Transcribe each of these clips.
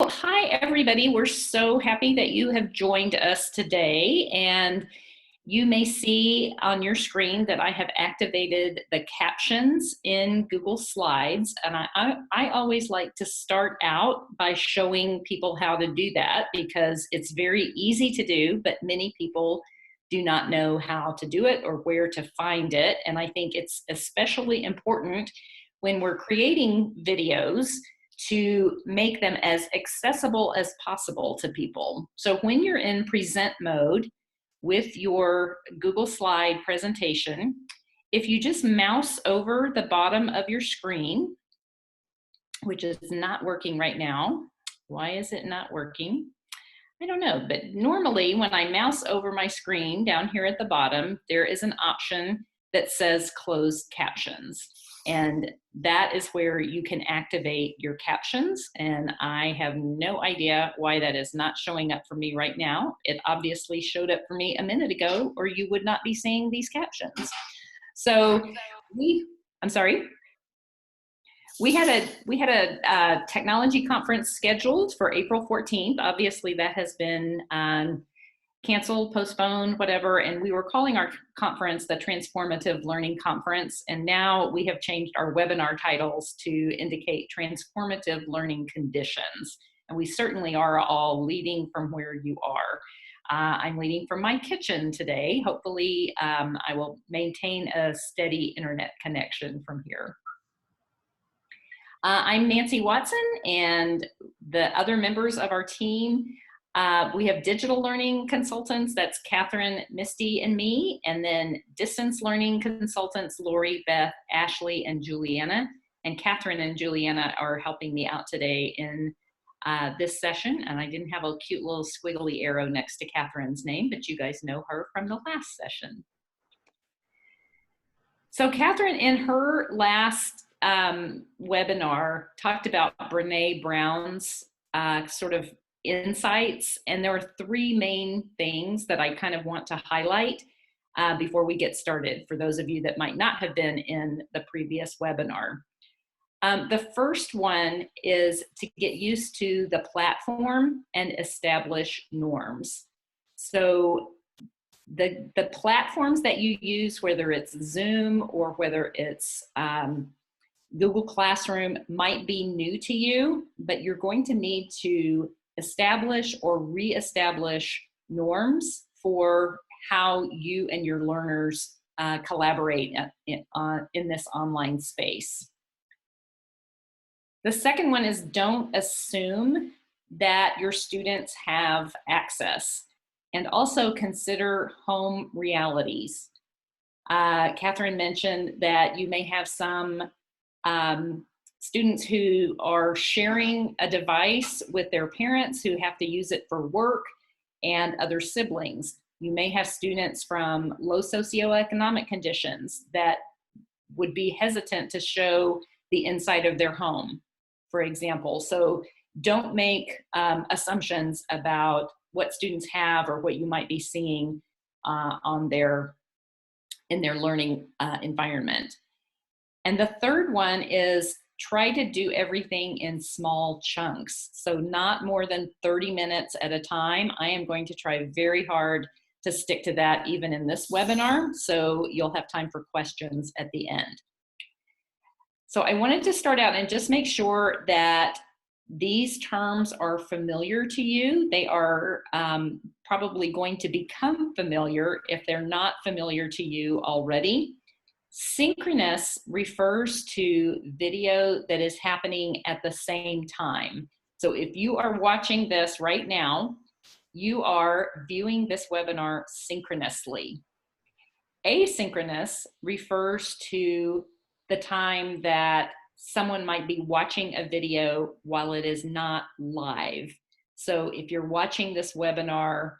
Hi, everybody. We're so happy that you have joined us today. And you may see on your screen that I have activated the captions in Google Slides. And I always like to start out by showing people how to do that because it's very easy to do, but many people do not know how to do it or where to find it. And I think it's especially important when we're creating videos to make them as accessible as possible to people. So when you're in present mode with your Google Slide presentation, if you just mouse over the bottom of your screen, which is not working right now. Why is it not working? I don't know, but normally when I mouse over my screen down here at the bottom, there is an option that says closed captions. And that is where you can activate your captions. And I have no idea why that is not showing up for me right now. It obviously showed up for me a minute ago, or you would not be seeing these captions. So I'm sorry. We had a technology conference scheduled for April 14th. Obviously, that has been canceled, postponed, whatever. And we were calling our conference the Transformative Learning Conference. And now we have changed our webinar titles to indicate Transformative Learning Conditions. And we certainly are all leading from where you are. I'm leading from my kitchen today. Hopefully, I will maintain a steady internet connection from here. I'm Nancy Watson, and the other members of our team, we have digital learning consultants, that's Catherine, Misty, and me, and then distance learning consultants, Lori, Beth, Ashley, and Juliana. And Catherine and Juliana are helping me out today in this session, and I didn't have a cute little squiggly arrow next to Catherine's name, but you guys know her from the last session. So Catherine, in her last webinar, talked about Brene Brown's sort of insights, and there are three main things that I kind of want to highlight before we get started for those of you that might not have been in the previous webinar. The first one is to get used to the platform and establish norms. So the platforms that you use, whether it's Zoom or whether it's Google Classroom, might be new to you, but you're going to need to establish or reestablish norms for how you and your learners collaborate in this online space. The second one is don't assume that your students have access, and also consider home realities. Catherine mentioned that you may have some students who are sharing a device with their parents who have to use it for work and other siblings. You may have students from low socioeconomic conditions that would be hesitant to show the inside of their home, for example. So don't make assumptions about what students have or what you might be seeing in their learning environment. And the third one is try to do everything in small chunks. So not more than 30 minutes at a time. I am going to try very hard to stick to that even in this webinar, so you'll have time for questions at the end. So I wanted to start out and just make sure that these terms are familiar to you. They are probably going to become familiar if they're not familiar to you already. Synchronous refers to video that is happening at the same time. So if you are watching this right now, you are viewing this webinar synchronously. Asynchronous refers to the time that someone might be watching a video while it is not live. So if you're watching this webinar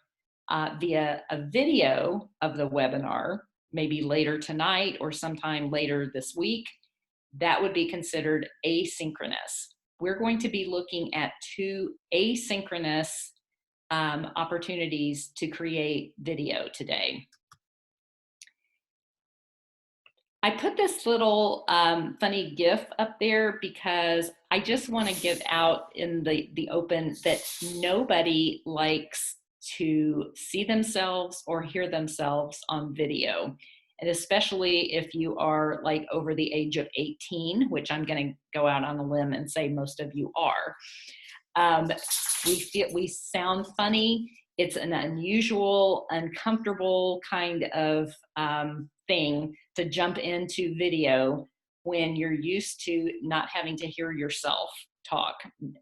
via a video of the webinar, maybe later tonight or sometime later this week, that would be considered asynchronous. We're going to be looking at two asynchronous opportunities to create video today. I put this little funny GIF up there because I just want to give out in the open that nobody likes to see themselves or hear themselves on video. And especially if you are like over the age of 18, which I'm going to go out on a limb and say most of you are. Um, we sound funny. It's an unusual, uncomfortable kind of thing to jump into video when you're used to not having to hear yourself talk.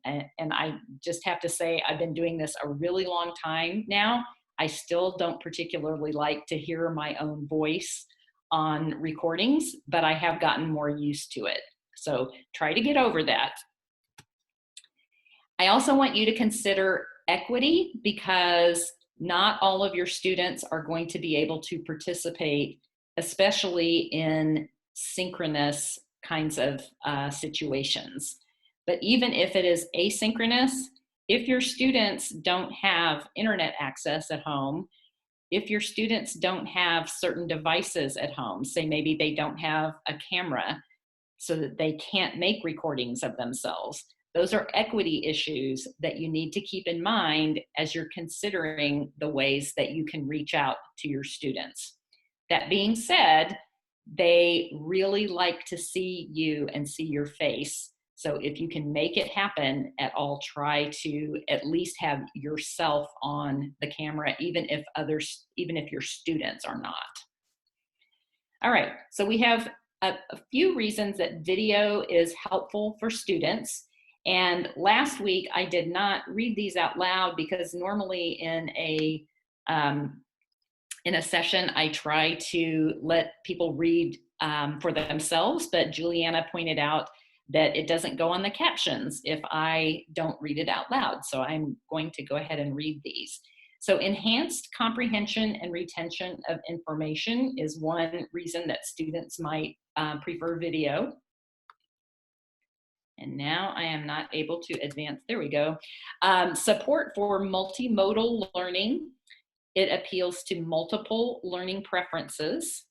And I just have to say, I've been doing this a really long time now. I still don't particularly like to hear my own voice on recordings, but I have gotten more used to it. So try to get over that. I also want you to consider equity because not all of your students are going to be able to participate, especially in synchronous kinds of situations. But even if it is asynchronous, if your students don't have internet access at home, if your students don't have certain devices at home, say maybe they don't have a camera so that they can't make recordings of themselves, those are equity issues that you need to keep in mind as you're considering the ways that you can reach out to your students. That being said, they really like to see you and see your face. So if you can make it happen at all, try to at least have yourself on the camera, even if your students are not. All right, so we have a few reasons that video is helpful for students. And last week I did not read these out loud because normally in a session I try to let people read for themselves, but Juliana pointed out that it doesn't go on the captions if I don't read it out loud. So I'm going to go ahead and read these. So enhanced comprehension and retention of information is one reason that students might prefer video. And now I am not able to advance. There we go. Support for multimodal learning. It appeals to multiple learning preferences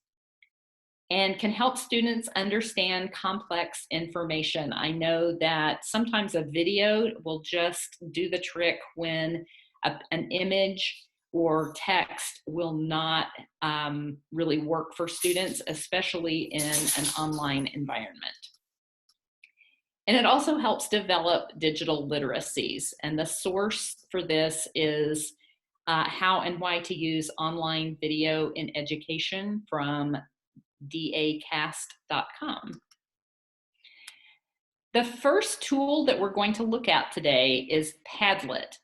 and can help students understand complex information. I know that sometimes a video will just do the trick when an image or text will not really work for students, especially in an online environment. And it also helps develop digital literacies. And the source for this is How and Why to Use Online Video in Education from dacast.com. The first tool that we're going to look at today is Padlet.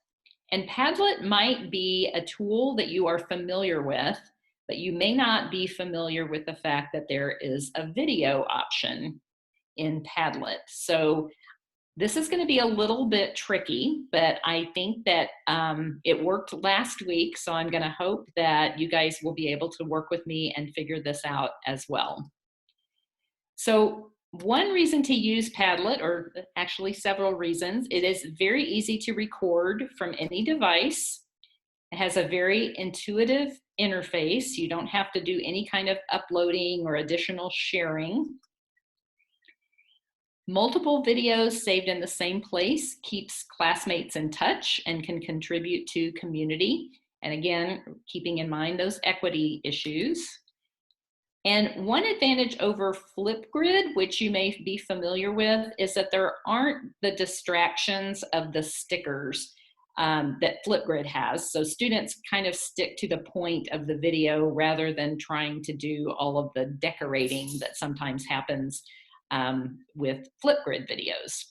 And Padlet might be a tool that you are familiar with, but you may not be familiar with the fact that there is a video option in Padlet. So this is going to be a little bit tricky, but I think that it worked last week, so I'm going to hope that you guys will be able to work with me and figure this out as well. So one reason to use Padlet, or actually several reasons, it is very easy to record from any device. It has a very intuitive interface. You don't have to do any kind of uploading or additional sharing. Multiple videos saved in the same place keeps classmates in touch and can contribute to community. And again, keeping in mind those equity issues. And one advantage over Flipgrid, which you may be familiar with, is that there aren't the distractions of the stickers that Flipgrid has. So students kind of stick to the point of the video rather than trying to do all of the decorating that sometimes happens with Flipgrid videos.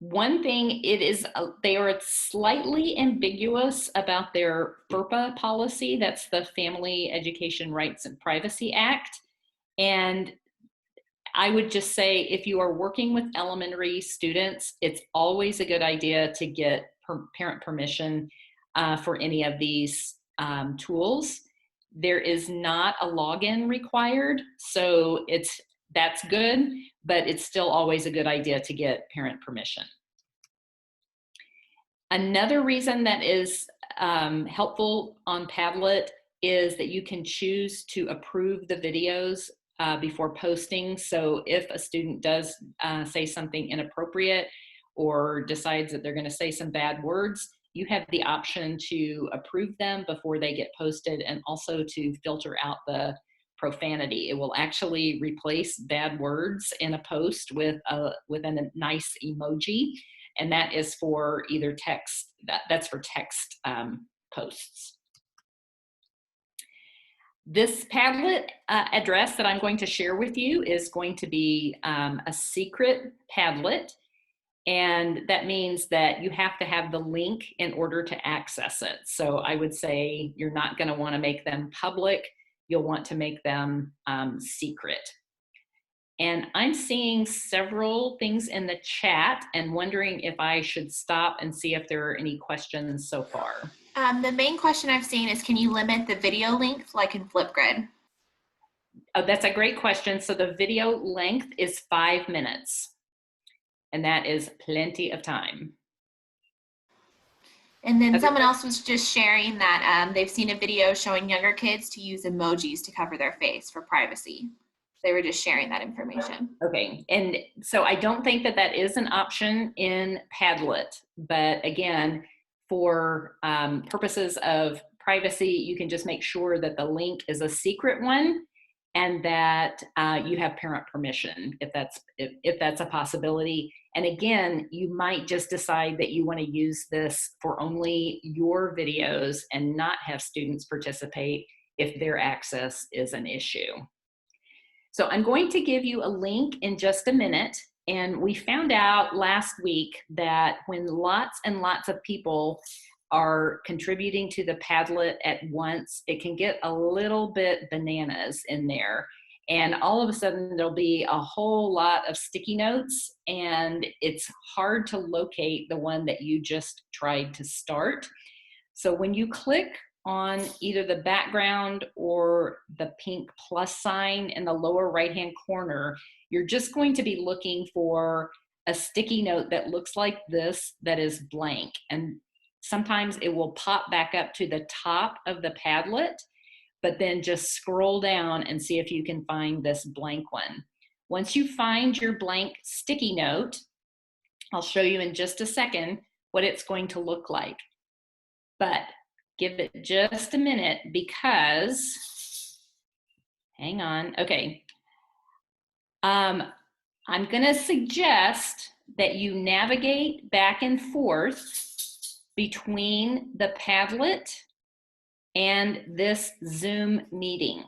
One thing, they are slightly ambiguous about their FERPA policy. That's the Family Education Rights and Privacy Act. And I would just say, if you are working with elementary students, it's always a good idea to get parent permission for any of these tools. There is not a login required, so that's good, but it's still always a good idea to get parent permission. Another reason that is helpful on Padlet is that you can choose to approve the videos before posting. So if a student does say something inappropriate or decides that they're going to say some bad words, you have the option to approve them before they get posted, and also to filter out the profanity. It will actually replace bad words in a post with a nice emoji, and that is for either text. That's for text posts. This Padlet address that I'm going to share with you is going to be a secret Padlet, and that means that you have to have the link in order to access it. So I would say you're not going to want to make them public. You'll want to make them secret. And I'm seeing several things in the chat and wondering if I should stop and see if there are any questions so far. The main question I've seen is, can you limit the video length like in Flipgrid? Oh, that's a great question. So the video length is 5 minutes, and that is plenty of time. And then someone else was just sharing that they've seen a video showing younger kids to use emojis to cover their face for privacy. They were just sharing that information. Okay, and so I don't think that that is an option in Padlet, but again, for purposes of privacy, you can just make sure that the link is a secret one, and that you have parent permission if that's a possibility. And again, you might just decide that you want to use this for only your videos and not have students participate if their access is an issue. So I'm going to give you a link in just a minute. And we found out last week that when lots and lots of people are contributing to the Padlet at once, it can get a little bit bananas in there. And all of a sudden there'll be a whole lot of sticky notes, and it's hard to locate the one that you just tried to start. So when you click on either the background or the pink plus sign in the lower right-hand corner, you're just going to be looking for a sticky note that looks like this, that is blank. And sometimes it will pop back up to the top of the Padlet, but then just scroll down and see if you can find this blank one. Once you find your blank sticky note, I'll show you in just a second what it's going to look like. But give it just a minute, because, hang on, okay. I'm gonna suggest that you navigate back and forth between the Padlet and this Zoom meeting.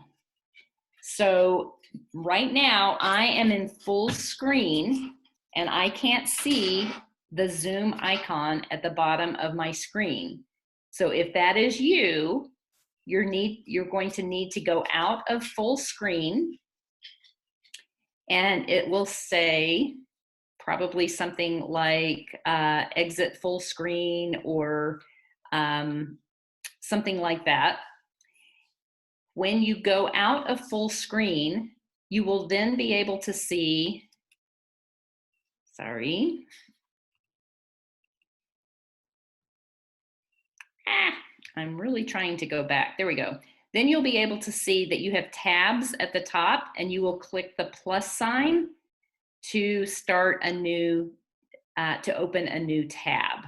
So right now I am in full screen and I can't see the Zoom icon at the bottom of my screen. So if that is you, you're going to need to go out of full screen, and it will say probably something like exit full screen, or something like that. When you go out of full screen, you will then be able to see, sorry. I'm really trying to go back. There we go. Then you'll be able to see that you have tabs at the top, and you will click the plus sign to start a new, to open a new tab.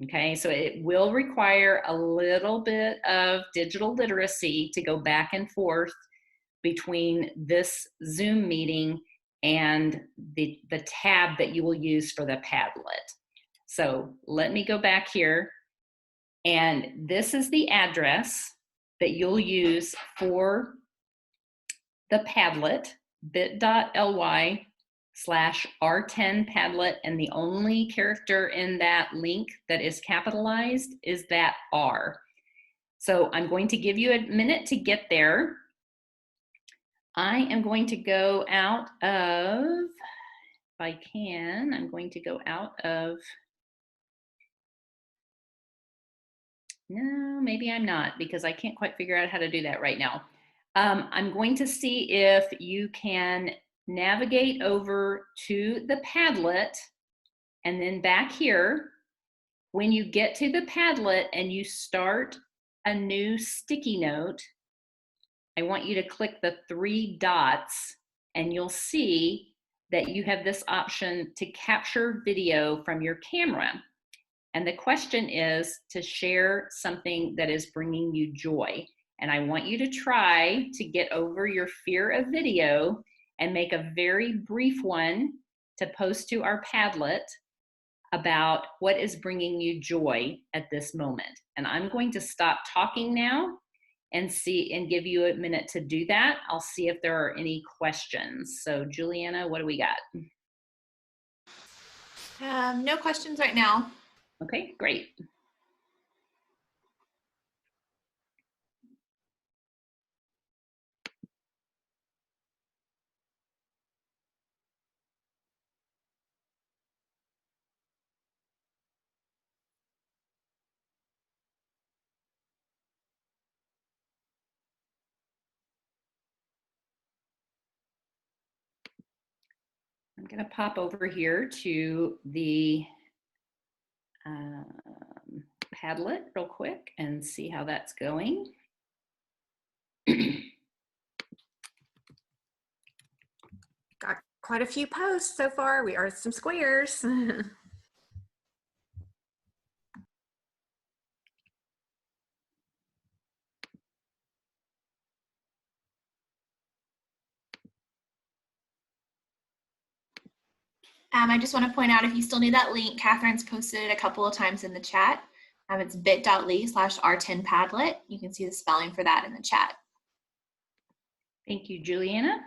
Okay, so it will require a little bit of digital literacy to go back and forth between this Zoom meeting and the tab that you will use for the Padlet. So let me go back here. And this is the address that you'll use for the Padlet, bit.ly/R10 Padlet, and the only character in that link that is capitalized is that R. So I'm going to give you a minute to get there. I am going to go out of, if I can, I'm going to go out of, no, maybe I'm not, because I can't quite figure out how to do that right now. I'm going to see if you can navigate over to the Padlet, and then back here, when you get to the Padlet and you start a new sticky note, I want you to click the 3 dots and you'll see that you have this option to capture video from your camera. And the question is to share something that is bringing you joy. And I want you to try to get over your fear of video and make a very brief one to post to our Padlet about what is bringing you joy at this moment. And I'm going to stop talking now and give you a minute to do that. I'll see if there are any questions. So Juliana, what do we got? No questions right now. Okay, great. I'm going to pop over here to the Padlet real quick and see how that's going. Got quite a few posts so far. We are some squares. I just want to point out, if you still need that link, Catherine's posted it a couple of times in the chat. It's bit.ly/R10 Padlet. You can see the spelling for that in the chat. Thank you, Juliana.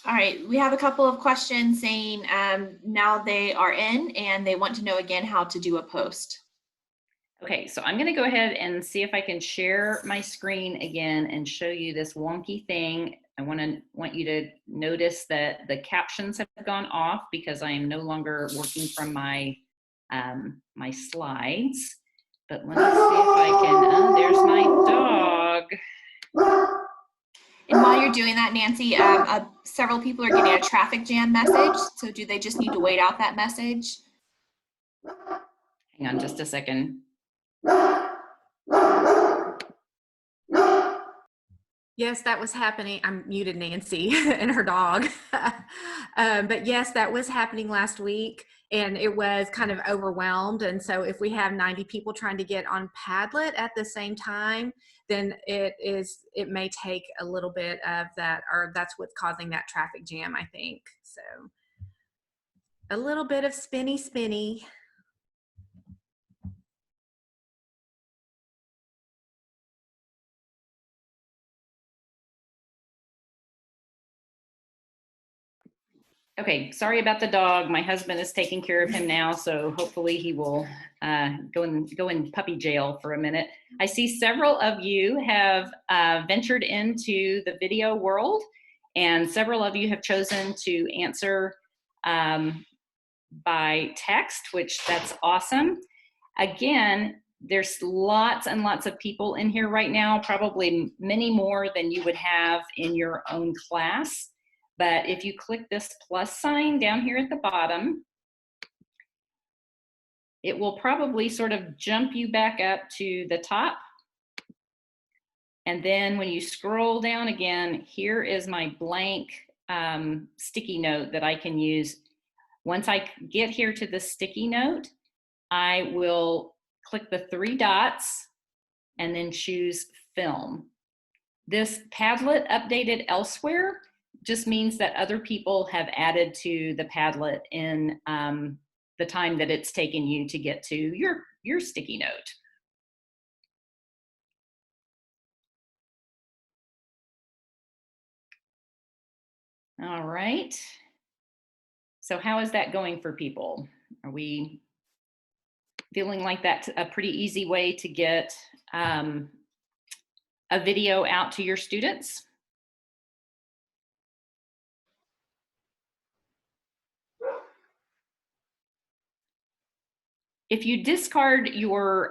All right, we have a couple of questions saying now they are in and they want to know again how to do a post. Okay, so I'm gonna go ahead and see if I can share my screen again and show you this wonky thing. I want you to notice that the captions have gone off because I am no longer working from my my slides. But let me see if I can, oh, there's my dog. And while you're doing that, Nancy, several people are getting a traffic jam message. So do they just need to wait out that message? Hang on just a second. Yes, that was happening. I'm muted Nancy and her dog. But yes, that was happening last week and it was kind of overwhelmed. And so if we have 90 people trying to get on Padlet at the same time, then it may take a little bit of that, or that's what's causing that traffic jam, I think. So a little bit of spinny. Okay, sorry about the dog. My husband is taking care of him now, so hopefully he will go in puppy jail for a minute. I see several of you have ventured into the video world, and several of you have chosen to answer by text, which that's awesome. Again, there's lots and lots of people in here right now, probably many more than you would have in your own class. But if you click this plus sign down here at the bottom, it will probably sort of jump you back up to the top. And then when you scroll down again, here is my blank sticky note that I can use. Once I get here to the sticky note, I will click the 3 dots and then choose film. This Padlet updated elsewhere just means that other people have added to the Padlet in the time that it's taken you to get to your sticky note. All right. So how is that going for people? Are we feeling like that's a pretty easy way to get a video out to your students? if you discard your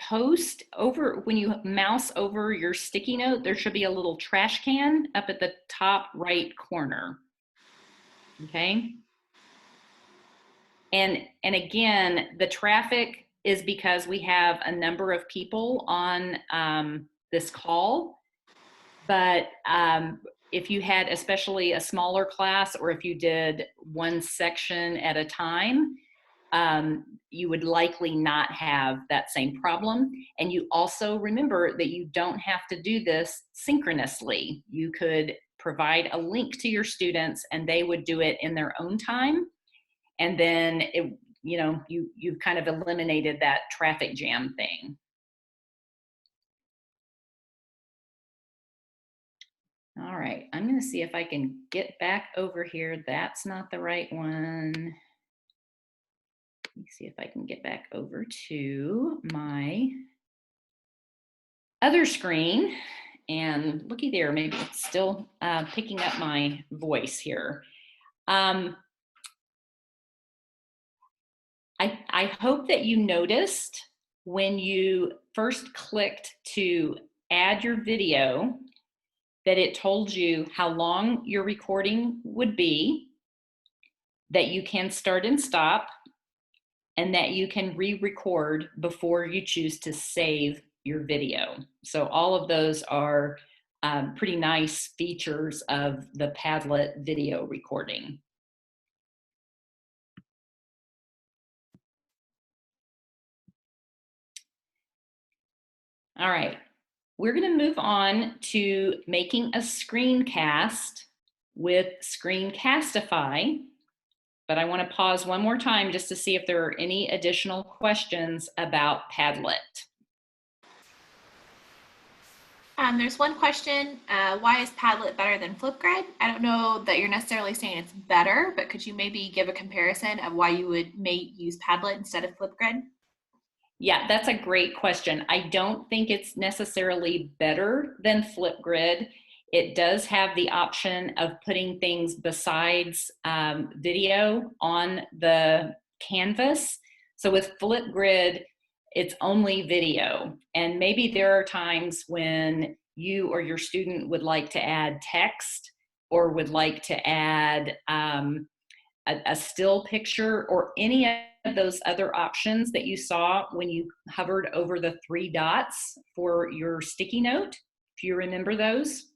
post over, when you mouse over your sticky note, there should be a little trash can up at the top right corner. Okay. And again, the traffic is because we have a number of people on this call. But if you had especially a smaller class, or if you did one section at a time, you would likely not have that same problem. And you also remember that you don't have to do this synchronously. You could provide a link to your students and they would do it in their own time. And then you've kind of eliminated that traffic jam thing. All right, I'm going to see if I can get back over here. That's not the right one. Let me see if I can get back over to my other screen. And looky there, maybe it's still picking up my voice here. I hope that you noticed when you first clicked to add your video that it told you how long your recording would be, that you can start and stop, and that you can re-record before you choose to save your video. So all of those are pretty nice features of the Padlet video recording. All right, we're going to move on to making a screencast with Screencastify. But I want to pause one more time just to see if there are any additional questions about Padlet. There's one question, why is Padlet better than Flipgrid? I don't know that you're necessarily saying it's better, but could you maybe give a comparison of why you would use Padlet instead of Flipgrid? Yeah, that's a great question. I don't think it's necessarily better than Flipgrid. It does have the option of putting things besides video on the canvas. So with Flipgrid, it's only video. And maybe there are times when you or your student would like to add text or would like to add a still picture or any of those other options that you saw when you hovered over the 3 dots for your sticky note, if you remember those.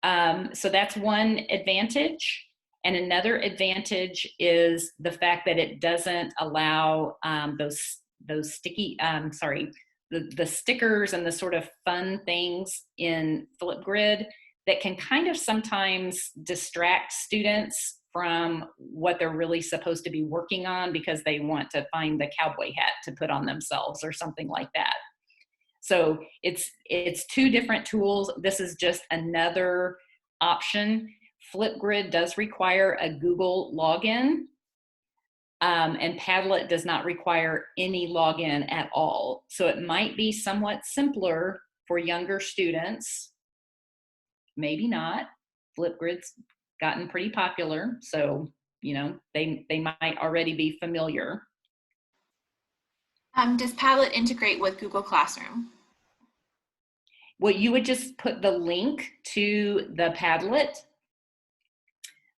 So that's one advantage. And another advantage is the fact that it doesn't allow those sticky, the stickers and the sort of fun things in Flipgrid that can kind of sometimes distract students from what they're really supposed to be working on because they want to find the cowboy hat to put on themselves or something like that. So it's 2 different tools. This is just another option. Flipgrid does require a Google login, and Padlet does not require any login at all. So it might be somewhat simpler for younger students. Maybe not. Flipgrid's gotten pretty popular, so they might already be familiar. Does Padlet integrate with Google Classroom? Well, you would just put the link to the Padlet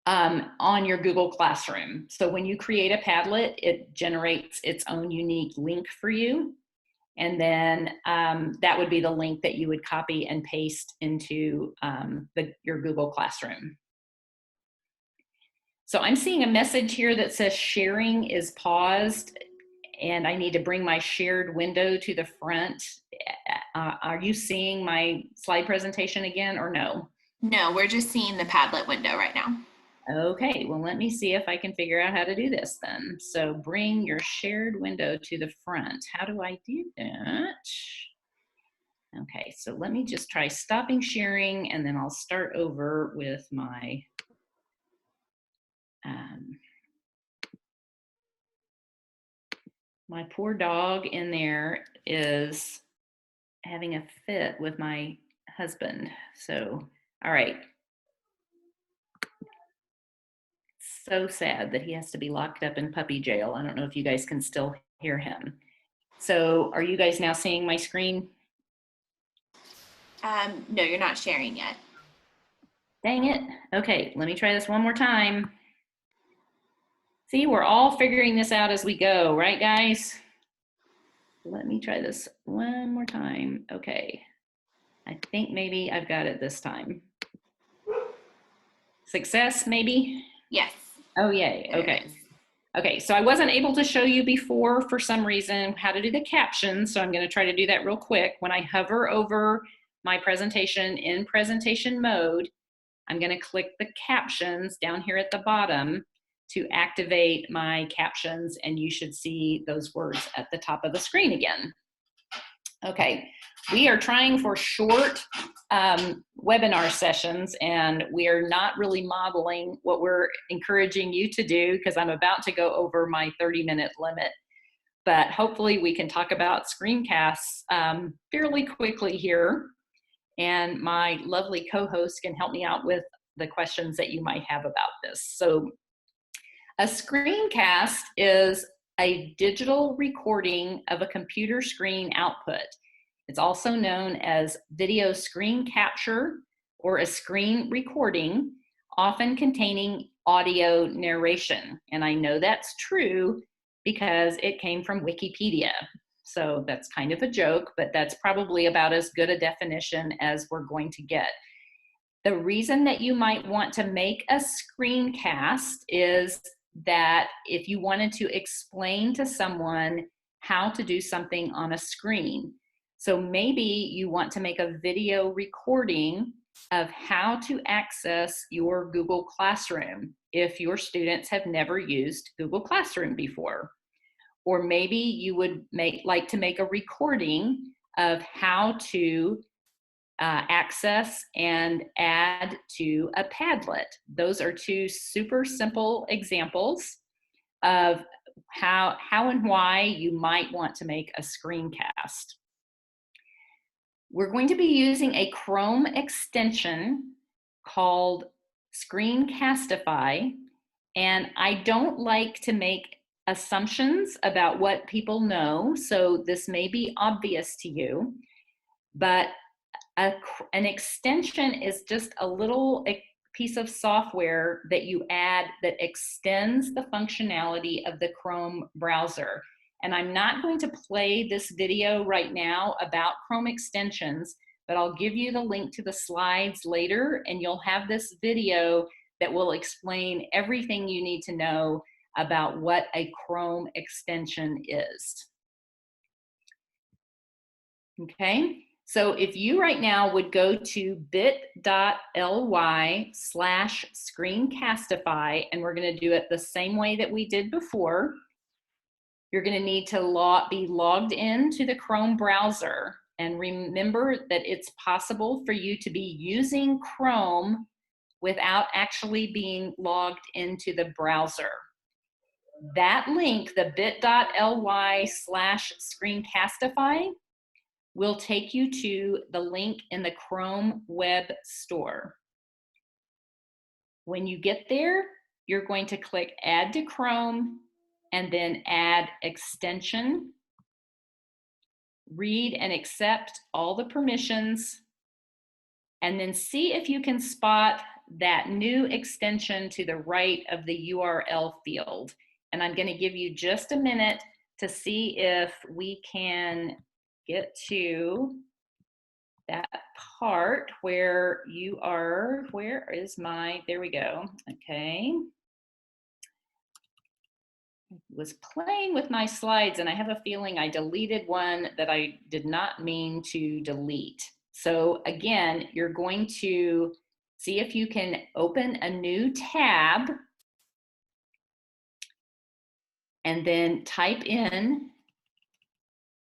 on your Google Classroom. So when you create a Padlet, it generates its own unique link for you. And then that would be the link that you would copy and paste into your Google Classroom. So I'm seeing a message here that says sharing is paused and I need to bring my shared window to the front. Are you seeing my slide presentation again or no? No, we're just seeing the Padlet window right now. Okay, well, let me see if I can figure out how to do this then. So bring your shared window to the front. How do I do that? Okay, so let me just try stopping sharing and then I'll start over with my my poor dog in there is having a fit with my husband. So, all right. So sad that he has to be locked up in puppy jail. I don't know if you guys can still hear him. So are you guys now seeing my screen? No, you're not sharing yet. Dang it. Okay, let me try this one more time. See, we're all figuring this out as we go, right, guys? Let me try this one more time. Okay, I think maybe I've got it this time. Success, maybe? Yes. Oh, yay. There Okay. it is. Okay, so I wasn't able to show you before for some reason how to do the captions, so I'm going to try to do that real quick. When I hover over my presentation in presentation mode, I'm going to click the captions down here at the bottom to activate my captions, and you should see those words at the top of the screen again. Okay, we are trying for short webinar sessions, and we are not really modeling what we're encouraging you to do because I'm about to go over my 30-minute limit. But hopefully we can talk about screencasts fairly quickly here, and my lovely co-host can help me out with the questions that you might have about this. So a screencast is a digital recording of a computer screen output. It's also known as video screen capture or a screen recording, often containing audio narration. And I know that's true because it came from Wikipedia. So that's kind of a joke, but that's probably about as good a definition as we're going to get. The reason that you might want to make a screencast is that if you wanted to explain to someone how to do something on a screen. So maybe you want to make a video recording of how to access your Google Classroom if your students have never used Google Classroom before. Or maybe you would like to make a recording of how to access and add to a Padlet. Those are two super simple examples of how and why you might want to make a screencast. We're going to be using a Chrome extension called Screencastify, and I don't like to make assumptions about what people know, so this may be obvious to you, but an extension is just a little piece of software that you add that extends the functionality of the Chrome browser. And I'm not going to play this video right now about Chrome extensions, but I'll give you the link to the slides later, and you'll have this video that will explain everything you need to know about what a Chrome extension is. Okay? So if you right now would go to bit.ly/screencastify, and we're going to do it the same way that we did before, you're going to need to be logged into the Chrome browser. And remember that it's possible for you to be using Chrome without actually being logged into the browser. That link, the bit.ly/screencastify, will take you to the link in the Chrome Web Store. When you get there, you're going to click Add to Chrome and then Add Extension. Read and accept all the permissions, and then see if you can spot that new extension to the right of the URL field. And I'm going to give you just a minute to see if we can get to that part where you are, where is my, there we go, okay. I was playing with my slides and I have a feeling I deleted one that I did not mean to delete. So again, you're going to see if you can open a new tab and then type in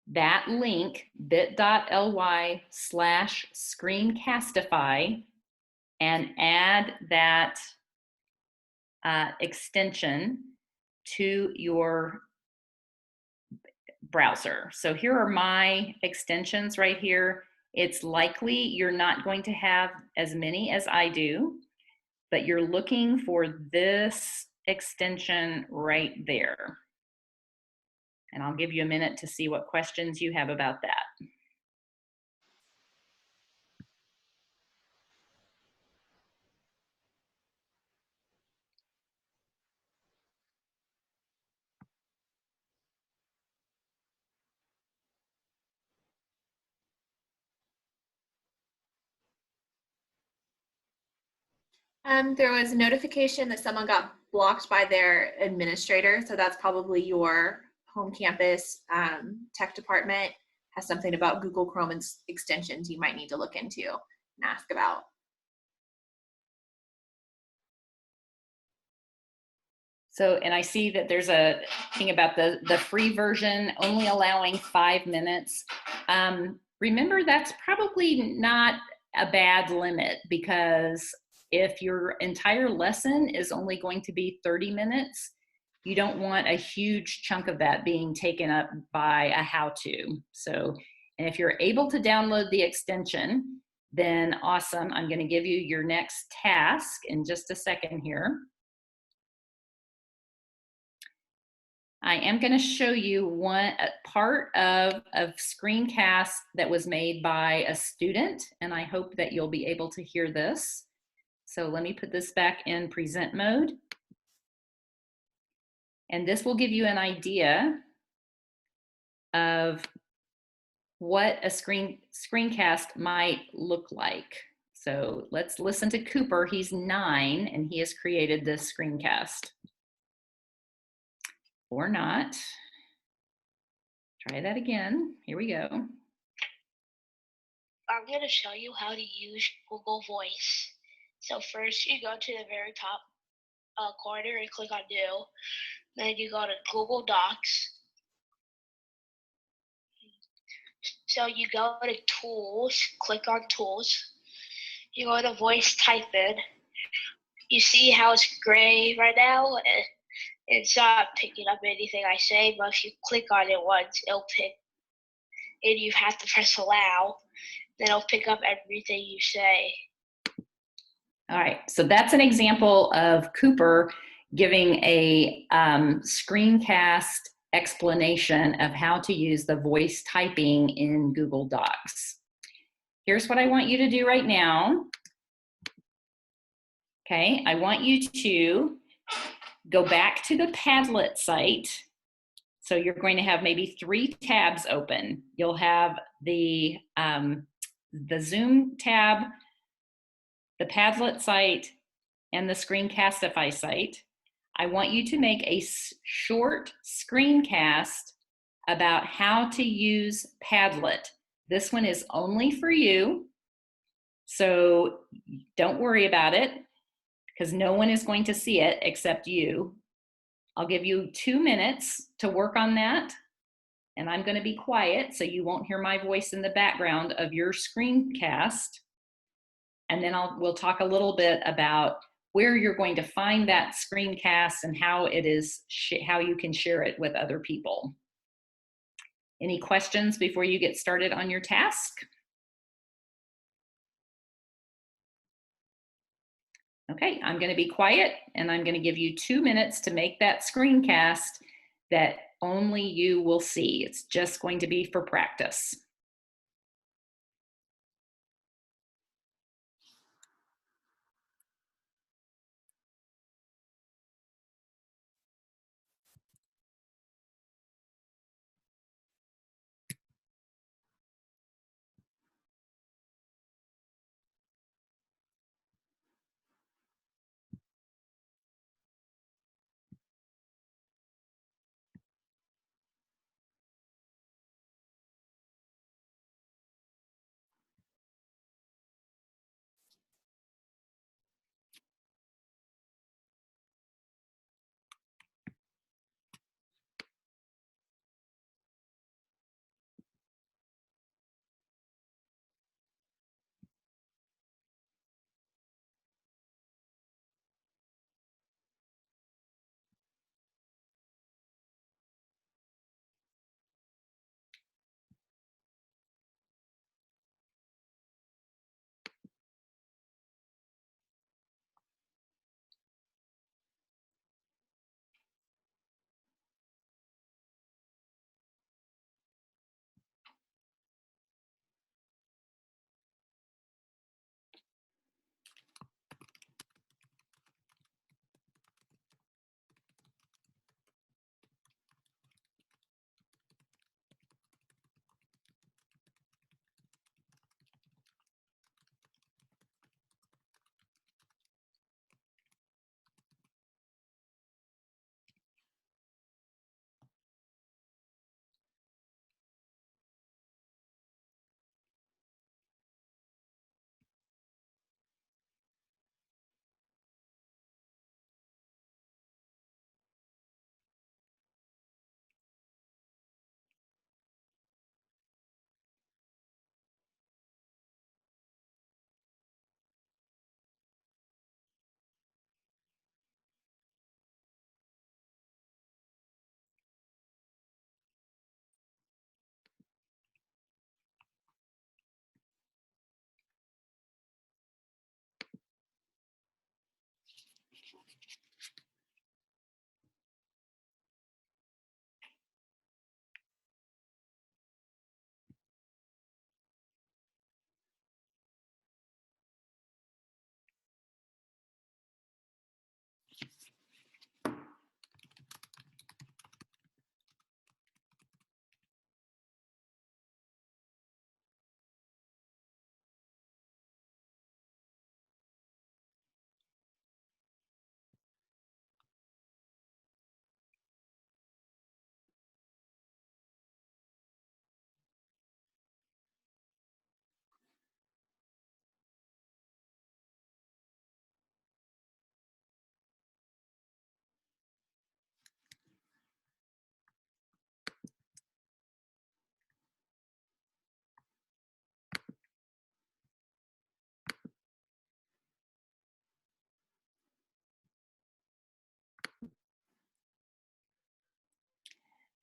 that link, bit.ly/screencastify, and add that extension to your browser. So here are my extensions right here. It's likely you're not going to have as many as I do, but you're looking for this extension right there. And I'll give you a minute to see what questions you have about that. There was a notification that someone got blocked by their administrator. So that's probably your home campus tech department has something about Google Chrome extensions you might need to look into and ask about. So, and I see that there's a thing about the free version only allowing 5 minutes. Remember, that's probably not a bad limit, because if your entire lesson is only going to be 30 minutes, you don't want a huge chunk of that being taken up by a how-to. So, and if you're able to download the extension, then awesome. I'm going to give you your next task in just a second here. I am going to show you one part of a screencast that was made by a student, and I hope that you'll be able to hear this. So let me put this back in present mode. And this will give you an idea of what a screencast might look like. So let's listen to Cooper. He's 9 and he has created this screencast. Or not. Try that again. Here we go. I'm going to show you how to use Google Voice. So first you go to the very top corner and click on New. Then you go to Google Docs. So you go to Tools, click on Tools. You go to Voice Type In. You see how it's gray right now? It's not picking up anything I say, but if you click on it once, it'll pick. And you have to press allow. Then it'll pick up everything you say. All right, so that's an example of Cooper giving a screencast explanation of how to use the voice typing in Google Docs. Here's what I want you to do right now. Okay, I want you to go back to the Padlet site. So you're going to have maybe 3 tabs open. You'll have the Zoom tab, the Padlet site, and the Screencastify site. I want you to make a short screencast about how to use Padlet. This one is only for you, so don't worry about it, because no one is going to see it except you. I'll give you 2 minutes to work on that, and I'm going to be quiet so you won't hear my voice in the background of your screencast. And then we'll talk a little bit about where you're going to find that screencast and how how you can share it with other people. Any questions before you get started on your task? Okay, I'm going to be quiet and I'm going to give you 2 minutes to make that screencast that only you will see. It's just going to be for practice.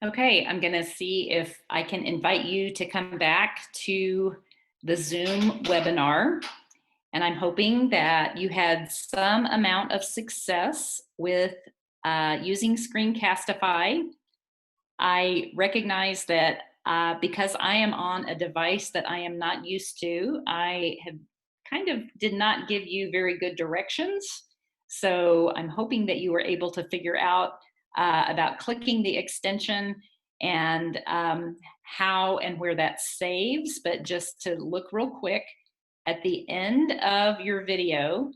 Okay, I'm gonna see if I can invite you to come back to the Zoom webinar. And I'm hoping that you had some amount of success with using Screencastify. I recognize that because I am on a device that I am not used to, I have kind of did not give you very good directions. So I'm hoping that you were able to figure out about clicking the extension and how and where that saves. But just to look real quick, at the end of your video,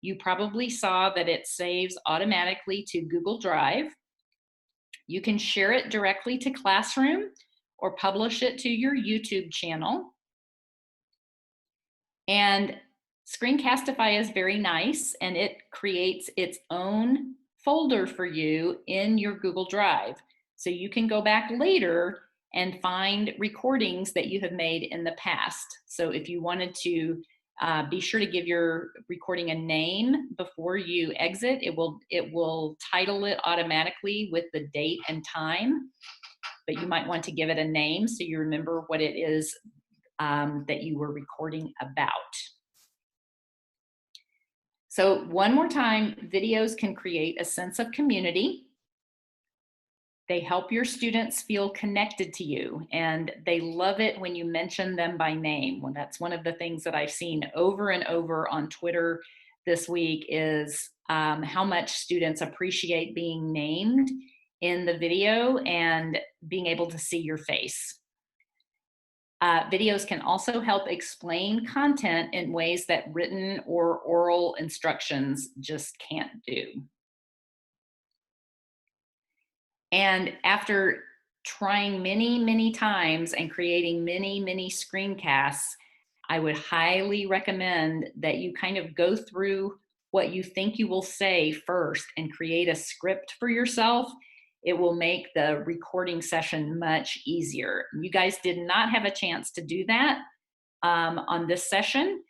you probably saw that it saves automatically to Google Drive. You can share it directly to Classroom or publish it to your YouTube channel. And Screencastify is very nice, and it creates its own folder for you in your Google Drive. So you can go back later and find recordings that you have made in the past. So if you wanted to be sure to give your recording a name before you exit. It will title it automatically with the date and time, but you might want to give it a name so you remember what it is that you were recording about. So one more time, videos can create a sense of community. They help your students feel connected to you, and they love it when you mention them by name. Well, that's one of the things that I've seen over and over on Twitter this week is how much students appreciate being named in the video and being able to see your face. Videos can also help explain content in ways that written or oral instructions just can't do. And after trying many, many times and creating many, many screencasts, I would highly recommend that you kind of go through what you think you will say first and create a script for yourself. It will make the recording session much easier. You guys did not have a chance to do that on this session,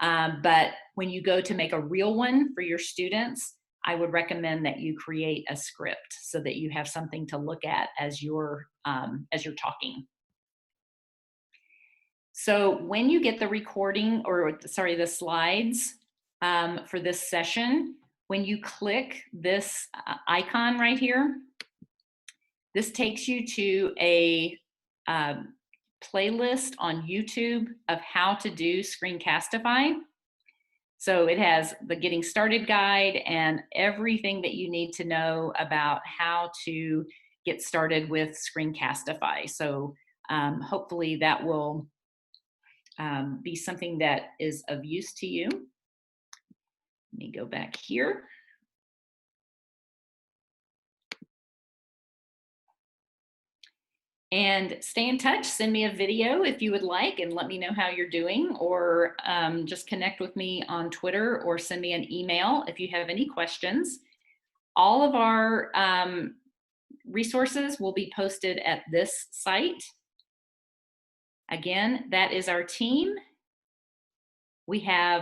but when you go to make a real one for your students, I would recommend that you create a script so that you have something to look at as you're talking. So when you get the recording, or sorry, the slides for this session, when you click this icon right here, this takes you to a playlist on YouTube of how to do Screencastify. So it has the getting started guide and everything that you need to know about how to get started with Screencastify. So hopefully that will be something that is of use to you. Let me go back here. And stay in touch. Send me a video if you would like and let me know how you're doing, or just connect with me on Twitter or send me an email if you have any questions. All of our resources will be posted at this site. Again, that is our team. We have